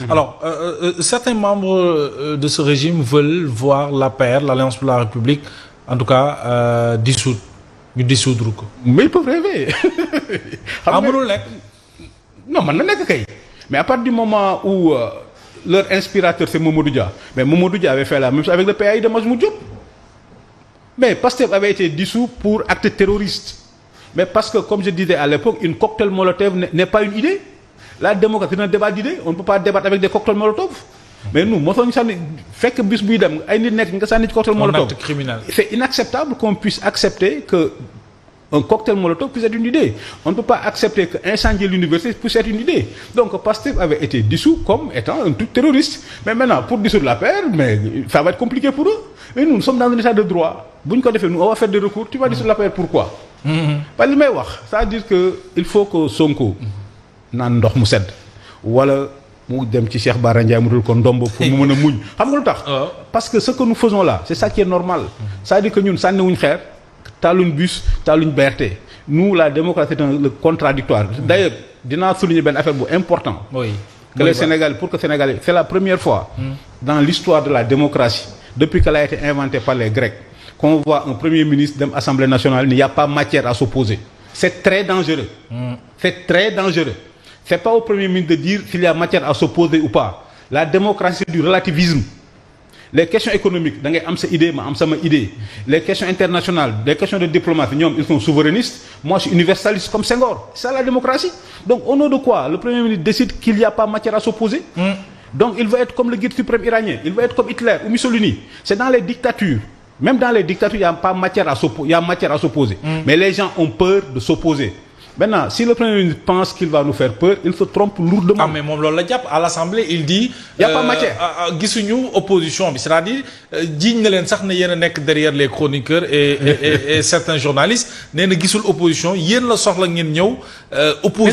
Alors, certains membres de ce régime veulent voir l'APR, l'Alliance pour la République, en tout cas, dissoudre. Ñu dissoudre ko. Mais ils peuvent rêver. mënul nekk. Non, man na nekk kay. Mais à partir du moment où leur inspirateur c'est Mamadou Dia, mais Mamadou Dia avait fait la même chose avec le PAI de Majhemout Diop. Mais Pastef avait été dissous pour acte terroriste. Mais parce que, comme je disais à l'époque, une cocktail Molotov n'est pas une idée. La démocratie, c'est un débat d'idées. On ne peut pas débattre avec des cocktails Molotov. Mais nous, moi, fait que bis buy dem ay nit nek nga sanni ci cocktail Molotov. Acte criminel. C'est inacceptable qu'on puisse accepter que un cocktail Molotov puisse être une idée. On ne peut pas accepter qu'incendier l'université puisse être une idée. Donc Pastef avait été dissous comme étant un truc terroriste. Mais maintenant, pour dissoudre la paix, mais ça va être compliqué pour eux. Mais nous sommes dans un état de droit. Nous, on va faire des recours. Tu vas dissoudre la paix, pourquoi? Parce que ça veut dire qu'il faut que Sonko naan ndox mu sedd wala mu dem ci Cheikh Bara Ndiaye mu dul ko ndombo pour mu mën a muñ xam nga lu tax parce que ce que nous faisons là c'est ça qui est normal c'est-à-dire que ñun sànniwuñ xeer taaluñ bus taaluñ BRT nous la démocratie c'est le contradictoire d'ailleurs dinaa souligner benn affaire bu important que le Sénégal pour que Sénégal c'est la première fois dans l'histoire de la démocratie depuis qu'elle a été inventée par les Grecs qu'on voit un premier ministre de l'Assemblée nationale il n'y a pas matière à s'opposer. C'est très dangereux. C'est très dangereux. C'est pas au Premier ministre de dire s'il y a matière à s'opposer ou pas. La démocratie, c'est du relativisme. Les questions économiques, da ngay am sa idée, ma am sama idée. Les questions internationales, les questions de diplomatie, ils sont souverainistes. Moi, je suis universaliste comme Senghor. C'est ça la démocratie. Donc, au nom de quoi le Premier ministre décide qu'il n'y a pas matière à s'opposer. Donc, il veut être comme le guide suprême iranien. Il veut être comme Hitler ou Mussolini. C'est dans les dictatures. Même dans les dictatures, il n'y a pas matière à s'opposer. Il y a matière à s'opposer. Mais les gens ont peur de s'opposer. Maintenant, si le Premier ministre pense qu'il va nous faire peur, il se trompe lourdement. Ah, mais à l'Assemblée, il dit... Il n'y a pas matière. Gisuñu opposition, c'est-à-dire, digne na len sax ne yéen a nekk derrière les chroniqueurs et certains journalistes, nee na gisul opposition, yéen la soxla ngeen ñëw opposition.